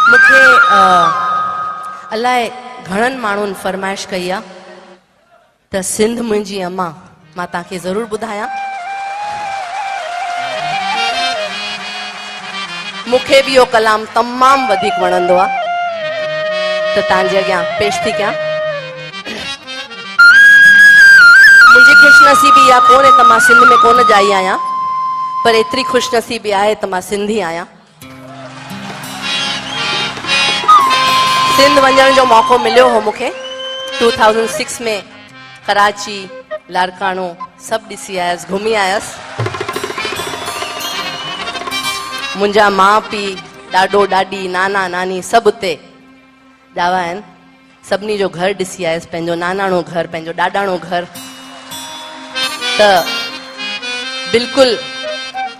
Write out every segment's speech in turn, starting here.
मुझे अलाए घणन माण्हुनि फरमाइश कई आहे त सिंध मुंहिंजी अम्मा मां तव्हांखे ज़रूरु ॿुधायां। मूंखे बि इहो कलाम तमामु वधीक वणंदो आहे त तव्हांजे अॻियां पेश थी कयां। मुंहिंजी ख़ुशनसीबी इहा कोन्हे त मां सिंध में कोन ॼाई आहियां, पर एतिरी ख़ुशनसीबी आहे त मां सिंधी आहियां। सिंध वञण जो मौक़ो मिलियो हो मूंखे 2006 में। कराची, लारकानो सभु ॾिसी आयसि, घुमी आयसि। मुंहिंजा माउ पीउ, ॾाॾो ॾाॾी, नाना नानी सभु उते ॼावा आहिनि। सभिनी जो घर ॾिसी आयसि, पंहिंजो नानाणो घर, पंहिंजो ॾाॾाणो घर। त बिल्कुलु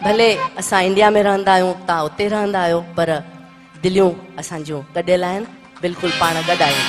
भले असां इंडिया में रहंदा आहियूं, तव्हां उते रहंदा आहियो, पर दिलियूं असांजूं गॾियल आहिनि, बिल्कुलु पाण गॾु आहियूं।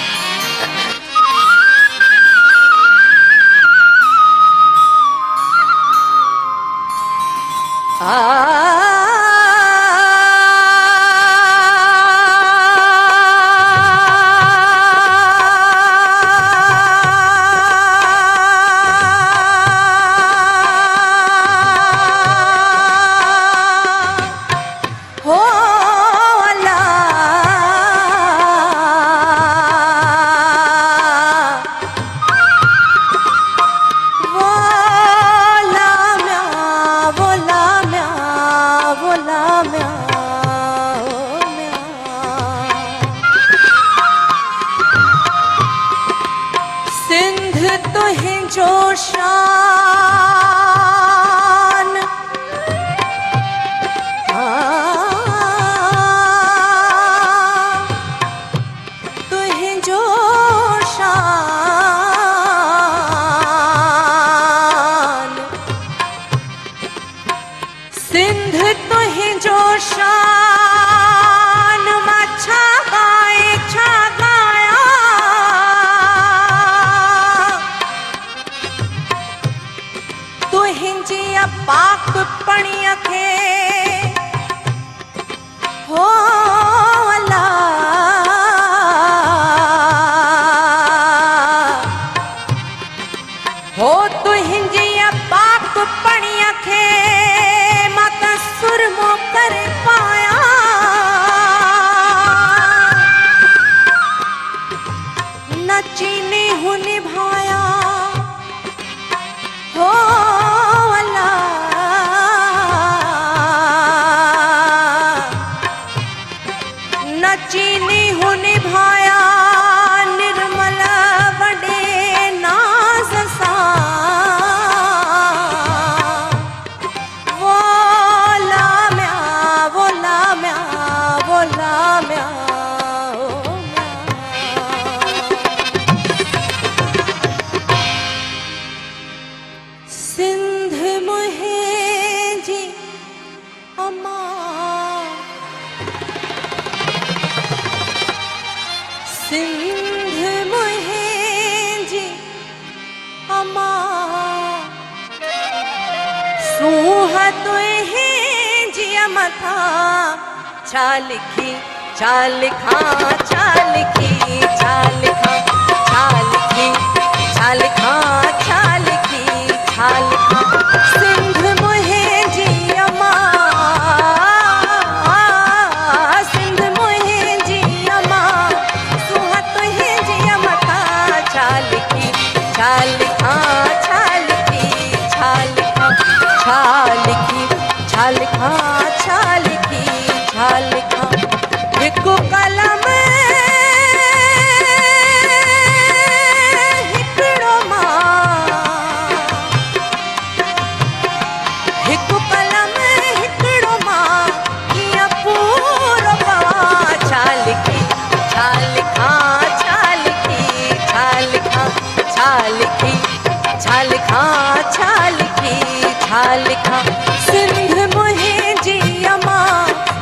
सिंध मुंहिंजी अम्मा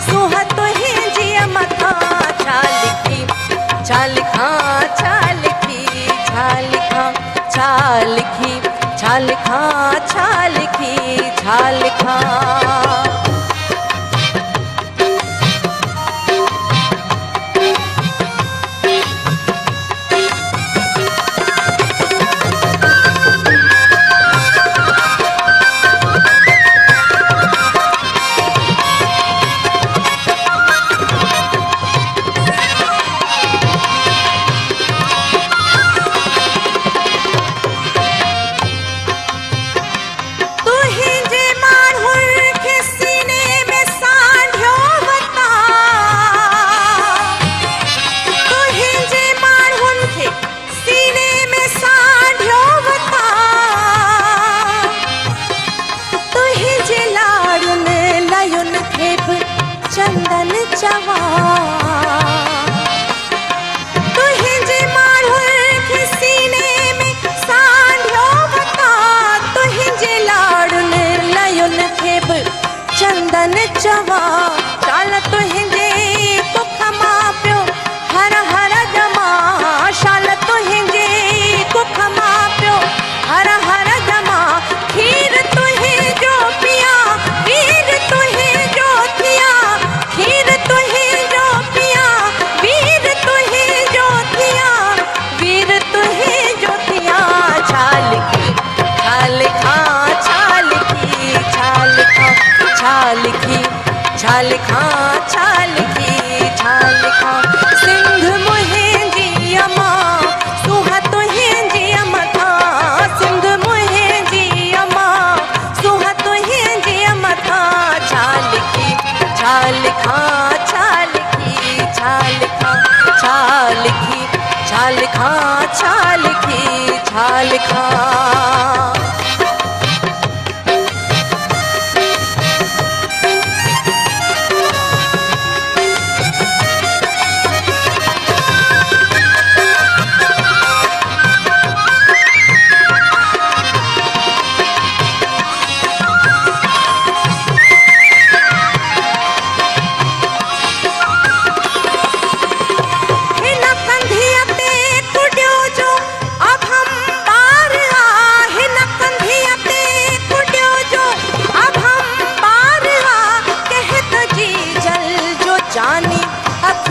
सुहा तुंहिंजी मथां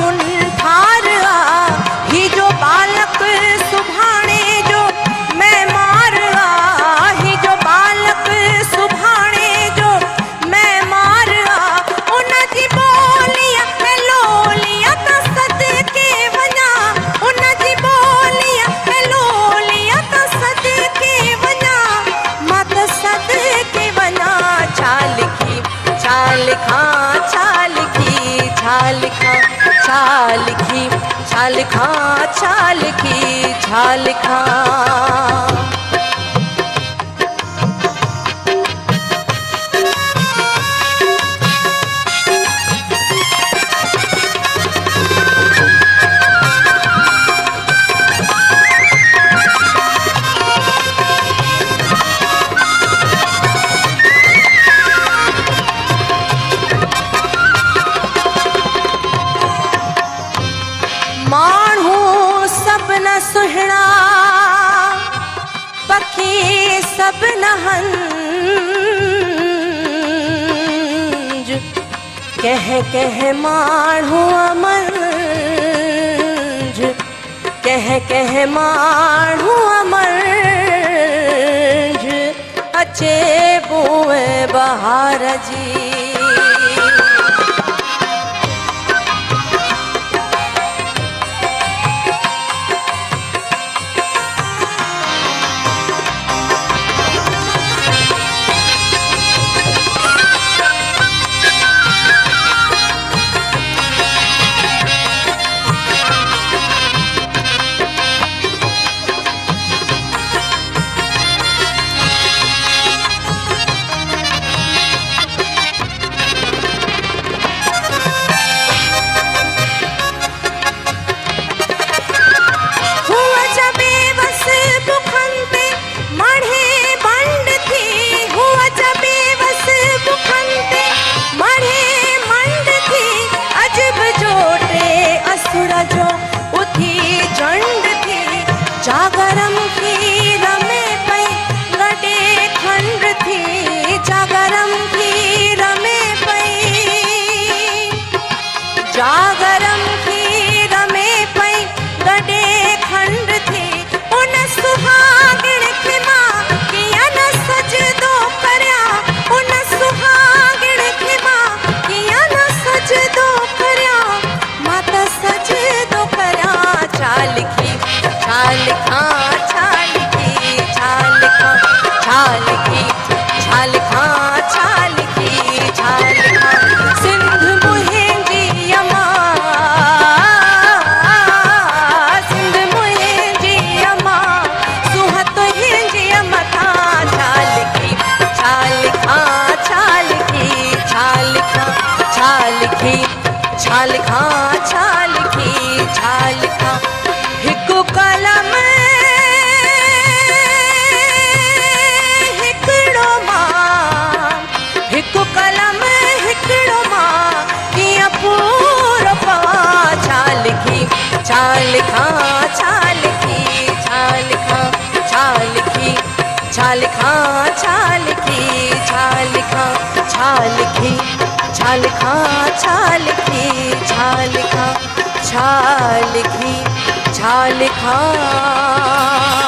टुन ठार आ ही जो बालक सुभाणे जो मैं मार आ ही जो बालक सुभाणे जो मैं मार आ उन जी बोलिया में लोलिया त सदके वञा उन जी बोलिया में लोलिया त सदके वञा मां त सदके वञा छा लिखी छा लिखां छा लिखी छा लिखां छा लिखी छा लिखां छा लिखी छा लिखां माण्हू सब न सुहिणा पखी सब न हंज कह कह माण्हू अमंज कह माण्हू अमंज अचे बुए बहार जी जागरम खीर में पई गडे खंड थी जागरम खीर में पई जागरम खीर में पई गडे खंड थी उन सुहागण खे मां किया न सजदो करया उन सुहागण खे मां किया न सजदो करया मां त सजदो करया छा लिखी छा लिखां छा लिखी छा लिखां छा लिखी छा लिखां छा लिखी छा लिखां सिंध मुंहिंजी अमां सिंध मुंहिंजी अमां सुहत तुंहिंजी मथां छा लिखी छा लिखां छा लिखी छा लिखां छा लिखी छा लिखां छा लिखी छा लिखां हिकु कलम हिकिड़ो मां हिकु कलम हिकिड़ो मां कीअं पूरो पवां छा लिखी छा लिखां छा लिखी छा लिखां छा लिखी छा लिखां छा लिखी छा लिखां छा लिखी छा लिखां छा लिखी छा लिखां छा लिखी छा लिखां